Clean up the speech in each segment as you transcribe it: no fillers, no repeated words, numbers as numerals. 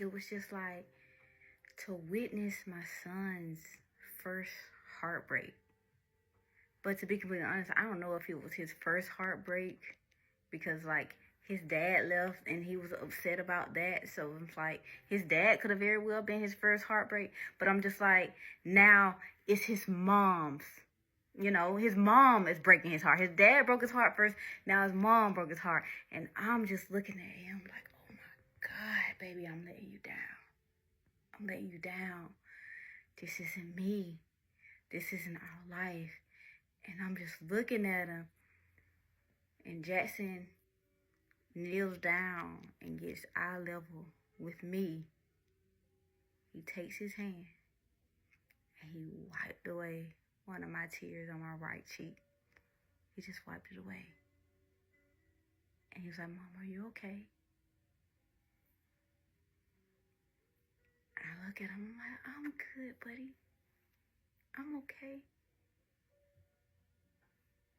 it was just like to witness my son's first heartbreak. But to be completely honest, I don't know if it was his first heartbreak because, like, his dad left and he was upset about that. So it's like his dad could have very well been his first heartbreak. But I'm just like, now it's his mom's. You know, his mom is breaking his heart. His dad broke his heart first. Now his mom broke his heart. And I'm just looking at him like, oh my God, baby, I'm letting you down. I'm letting you down. This isn't me. This isn't our life. And I'm just looking at him. And Jackson kneels down and gets eye level with me. He takes his hand and he wiped away one of my tears on my right cheek. He just wiped it away. And he was like, Mom, are you okay? I look at him, I'm like, I'm good, buddy. I'm okay.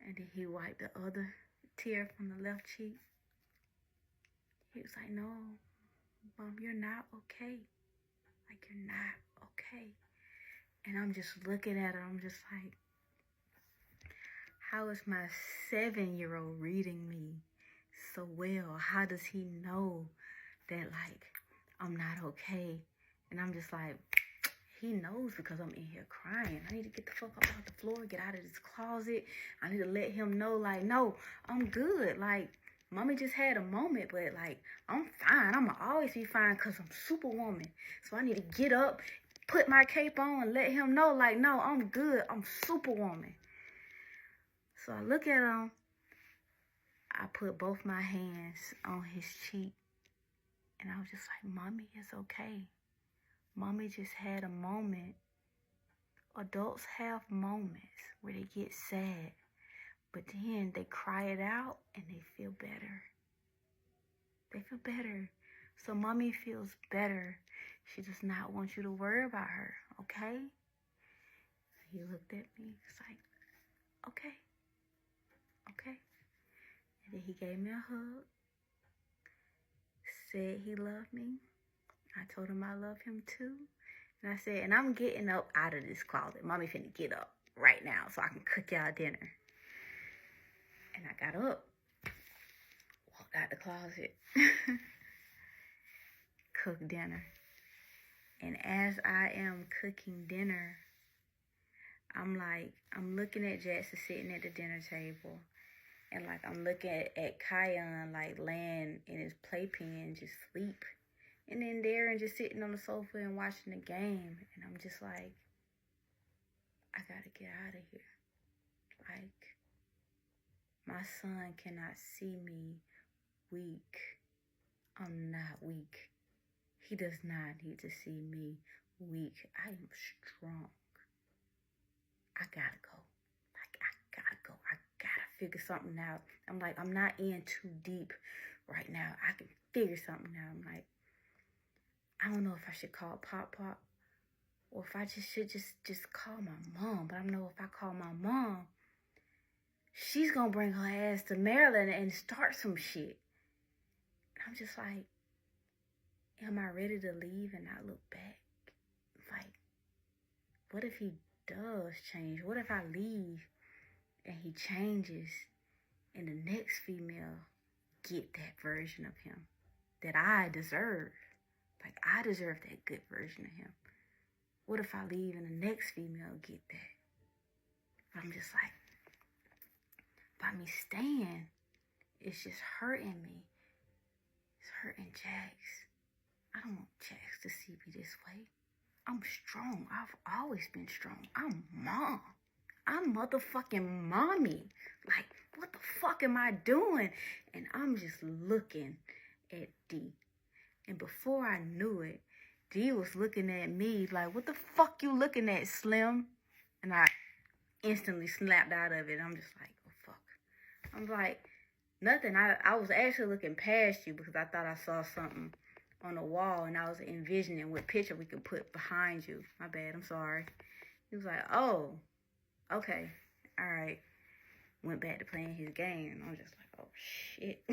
And then he wiped the other tear from the left cheek. He was like, no, Mom, you're not okay. Like, you're not okay. And I'm just looking at her. I'm just like, how is my 7-year-old reading me so well? How does he know that, like, I'm not okay? And I'm just like, he knows because I'm in here crying. I need to get the fuck up off the floor, get out of this closet. I need to let him know, like, no, I'm good. Like, Mommy just had a moment, but, like, I'm fine. I'm going to always be fine because I'm Superwoman. So I need to get up, put my cape on, and let him know, like, no, I'm good. I'm Superwoman. So I look at him. I put both my hands on his cheek. And I was just like, Mommy, it's okay. Mommy just had a moment. Adults have moments where they get sad. But then they cry it out and they feel better. They feel better. So Mommy feels better. She does not want you to worry about her, okay? He looked at me. He's like, okay. Okay. And then he gave me a hug. Said he loved me. I told him I love him too. And I said, and I'm getting up out of this closet. Mommy finna get up right now so I can cook y'all dinner. And I got up, walked out the closet, cooked dinner. And as I am cooking dinner, I'm looking at Jackson sitting at the dinner table. And like, I'm looking at Kion, like, laying in his playpen, just sleep. And then Darren just sitting on the sofa and watching the game. And I'm just like, I gotta get out of here. Like, my son cannot see me weak. I'm not weak. He does not need to see me weak. I am strong. I gotta go. Like, I gotta go. I gotta figure something out. I'm like, I'm not in too deep right now. I can figure something out. I'm like, I don't know if I should call Pop or if I should just call my mom. But I know if I call my mom, she's gonna bring her ass to Maryland and start some shit. I'm just like, am I ready to leave and not look back? Like, what if he does change? What if I leave and he changes and the next female get that version of him that I deserve? Like, I deserve that good version of him. What if I leave and the next female get that? I'm just like, by me staying, it's just hurting me. It's hurting Jax. I don't want Jax to see me this way. I'm strong. I've always been strong. I'm Mom. I'm motherfucking Mommy. Like, what the fuck am I doing? And I'm just looking at D. And before I knew it, D was looking at me like, what the fuck you looking at, Slim? And I instantly snapped out of it. I'm just like, oh, fuck. I'm like, nothing. I was actually looking past you because I thought I saw something on the wall, and I was envisioning what picture we could put behind you. My bad. I'm sorry. He was like, oh, okay. All right. Went back to playing his game. And I'm just like, oh, shit.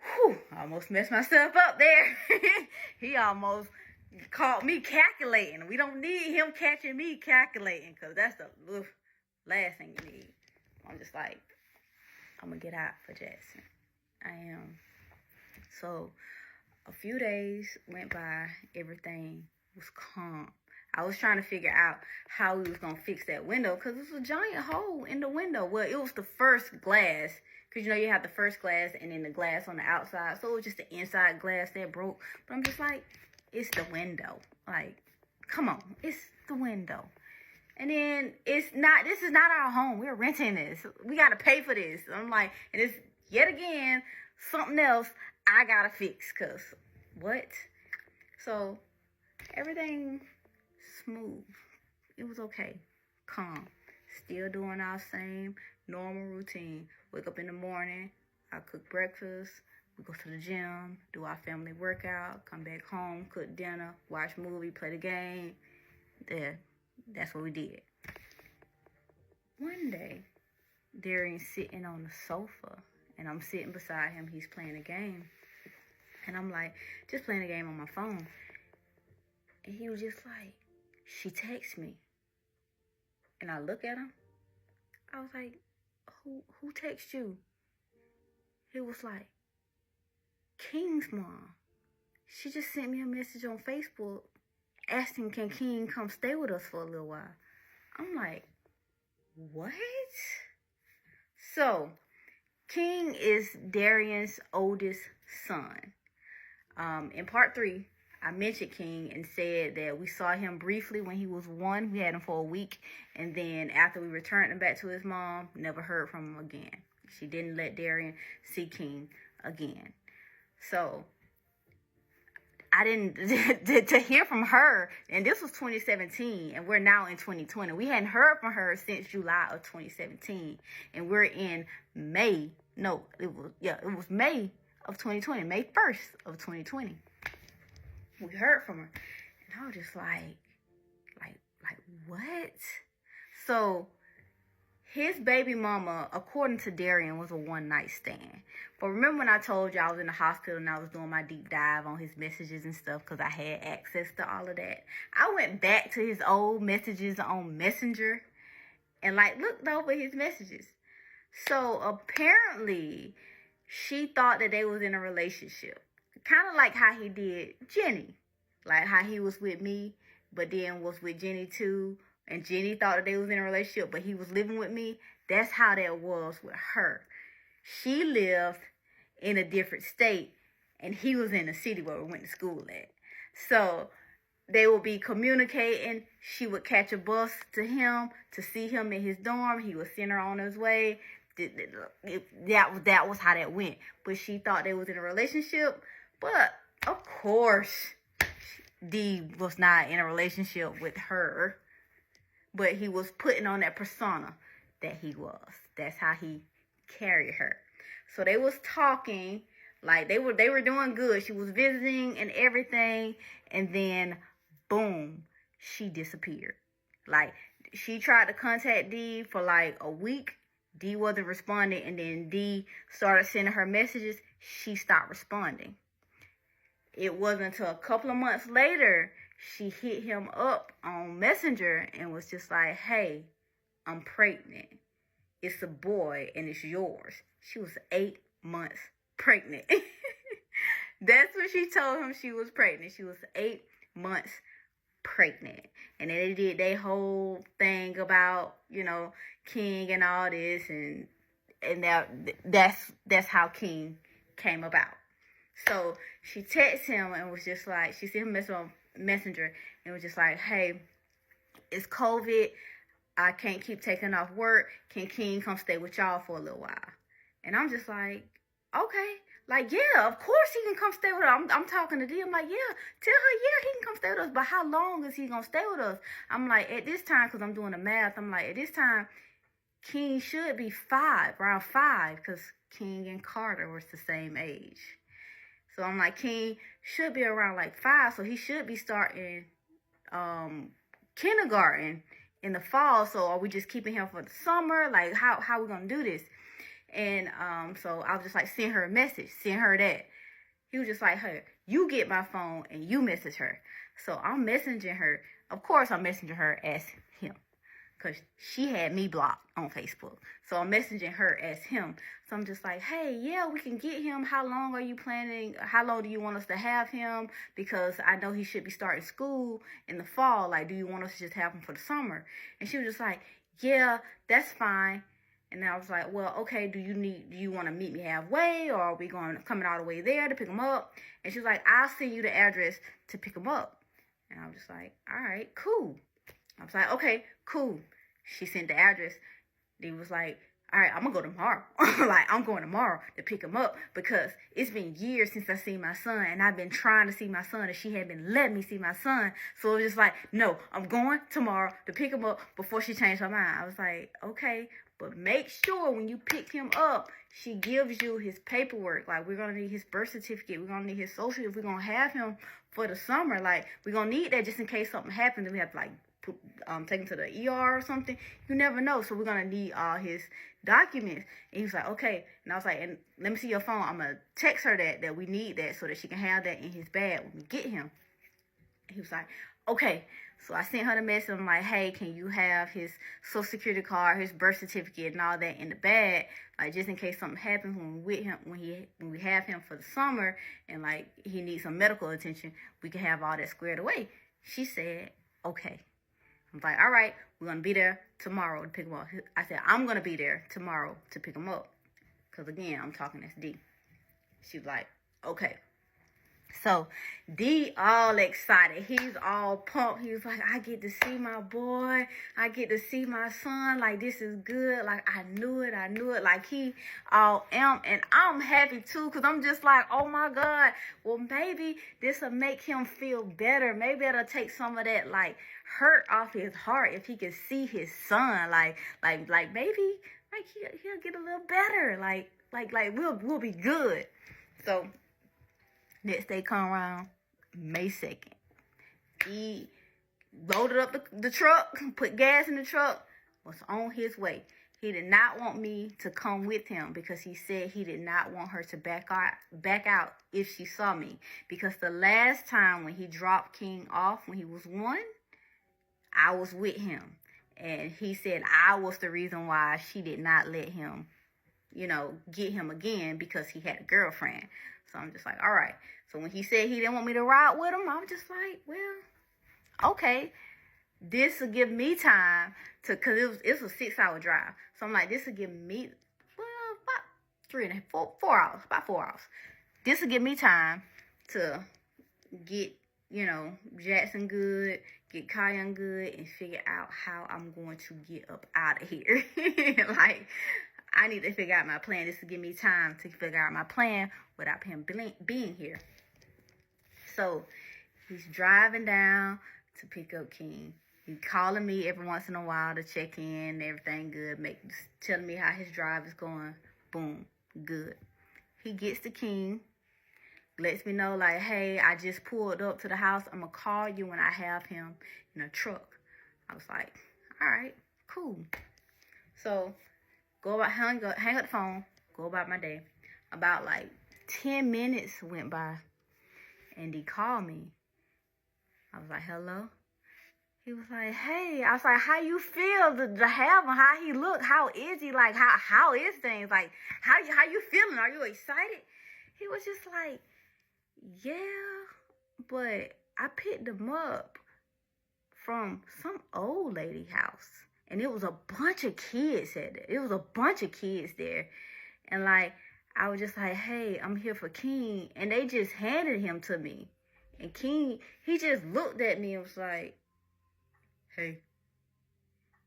Whew, I almost messed myself up there. He almost caught me calculating. We don't need him catching me calculating, because that's the last thing you need. I'm just like, I'm going to get out for Jackson. I am. So a few days went by. Everything was calm. I was trying to figure out how we was going to fix that window, because it was a giant hole in the window. Well, it was the first glass, because, you have the first glass and then the glass on the outside. So it was just the inside glass that broke. But I'm just like, it's the window. Like, come on. It's the window. And then this is not our home. We're renting this. We got to pay for this. I'm like, and it's yet again something else I got to fix, because what? So everything smooth. It was okay. Calm. Still doing our same normal routine. Wake up in the morning. I cook breakfast. We go to the gym. Do our family workout. Come back home. Cook dinner. Watch movie. Play the game. Yeah, that's what we did. One day, Darian's sitting on the sofa. And I'm sitting beside him. He's playing a game. And I'm like, just playing a game on my phone. And he was just like, she texted me. And I look at him. I was like, who texted you? He was like, King's mom. She just sent me a message on Facebook asking, can King come stay with us for a little while? I'm like, what? So, King is Darian's oldest son. In part 3, I mentioned King and said that we saw him briefly when he was 1. We had him for a week. And then after we returned him back to his mom, never heard from him again. She didn't let Darian see King again. So I didn't, to hear from her, and this was 2017, and we're now in 2020. We hadn't heard from her since July of 2017. And we're in May. No, it was May of 2020, May 1st of 2020. We heard from her, and I was just like, what? So his baby mama, according to Darian, was a one-night stand. But remember when I told you I was in the hospital and I was doing my deep dive on his messages and stuff because I had access to all of that? I went back to his old messages on Messenger and looked over his messages. So apparently she thought that they was in a relationship. Kind of like how he did Jenny. Like how he was with me, but then was with Jenny too. And Jenny thought that they was in a relationship, but he was living with me. That's how that was with her. She lived in a different state, and he was in the city where we went to school at. So they would be communicating. She would catch a bus to him to see him in his dorm. He would send her on his way. That was how that went. But she thought they was in a relationship. But of course, D was not in a relationship with her. But he was putting on that persona that he was. That's how he carried her. So they was talking, like they were doing good. She was visiting and everything, and then boom, she disappeared. Like she tried to contact D for like a week. D wasn't responding, and then D started sending her messages. She stopped responding. It wasn't until a couple of months later she hit him up on Messenger and was just like, hey, I'm pregnant. It's a boy and it's yours. She was 8 months pregnant. That's when she told him she was pregnant. She was 8 months pregnant. And then they did their whole thing about, King and all this. And that's how King came about. So she texted him and was just like, she sent him a message on Messenger and was just like, hey, it's COVID. I can't keep taking off work. Can King come stay with y'all for a little while? And I'm just like, okay. Like, yeah, of course he can come stay with us. I'm talking to D. I'm like, yeah, tell her, yeah, he can come stay with us. But how long is he going to stay with us? I'm like, at this time, because I'm doing the math, I'm like, at this time, King should be around 5, because King and Carter was the same age. So I'm like, King should be around 5, so he should be starting kindergarten in the fall. So are we just keeping him for the summer? Like, how we gonna do this? And so I was just like, send her a message, send her that. He was just like, hey, you get my phone and you message her. So I'm messaging her. Of course, I'm messaging her as him, because she had me blocked on Facebook. So I'm messaging her as him. So I'm just like, hey, yeah, we can get him. How long are you planning? How long do you want us to have him? Because I know he should be starting school in the fall. Like, do you want us to just have him for the summer? And she was just like, yeah, that's fine. And I was like, well, okay, do you want to meet me halfway, or are we coming all the way there to pick him up? And she was like, I'll send you the address to pick him up. And I was just like, all right, cool. I was like, okay, cool. She sent the address. He was like, all right, I'm going to go tomorrow. Like, I'm going tomorrow to pick him up, because it's been years since I seen my son, and I've been trying to see my son, and she had been letting me see my son. So it was just like, no, I'm going tomorrow to pick him up before she changed her mind. I was like, okay, but make sure when you pick him up, she gives you his paperwork. Like, we're going to need his birth certificate. We're going to need his social. If we're going to have him for the summer, like, we're going to need that just in case something happens and we have to, like, take him to the ER or something. You never know. So we're going to need all his documents. And he was like, okay. And I was like, and let me see your phone. I'm going to text her that we need that so that she can have that in his bag when we get him. And he was like, okay. So I sent her the message. I'm like, hey, can you have his social security card, his birth certificate, and all that in the bag, like, just in case something happens when we have him for the summer, and like he needs some medical attention, we can have all that squared away. She said, okay. I'm like, all right, we're gonna be there tomorrow to pick him up. I said, I'm gonna be there tomorrow to pick him up, because again, I'm talking as D. She's like, okay. So D all excited. He's all pumped. He was like, I get to see my boy. I get to see my son. Like, this is good. Like, I knew it. Like, he all amped. And I'm happy too, because I'm just like, oh my God. Well, maybe this will make him feel better. Maybe it'll take some of that, like, hurt off his heart if he can see his son. Like maybe, like, he'll get a little better. Like we'll be good. So next day come around, May 2nd. He loaded up the truck, put gas in the truck, was on his way. He did not want me to come with him, because he said he did not want her to back out if she saw me. Because the last time when he dropped King off when he was 1, I was with him. And he said I was the reason why she did not let him, get him again, because he had a girlfriend. So I'm just like, all right. So when he said he didn't want me to ride with him, I was just like, well, okay. This will give me time to, because it was a 6-hour drive. So I'm like, this will give me, about 4 hours. This will give me time to get, Jackson good, get Kion good, and figure out how I'm going to get up out of here. Like, I need to figure out my plan. This will give me time to figure out my plan without him being here. So he's driving down to pick up King. He's calling me every once in a while to check in, everything good, telling me how his drive is going. Boom, good. He gets the King, lets me know, like, hey, I just pulled up to the house. I'm going to call you when I have him in a truck. I was like, all right, cool. So hang up the phone, go about my day. About like 10 minutes went by, and he called me. I was like, hello? He was like, hey. I was like, how you feel to have him? How he look? How is he? Like, how is things? Like, how you feeling? Are you excited? He was just like, yeah, but I picked him up from some old lady house. And it was a bunch of kids there. And like, I was just like, hey, I'm here for King. And they just handed him to me. And King, he just looked at me and was like, hey.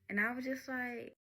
And I was just like,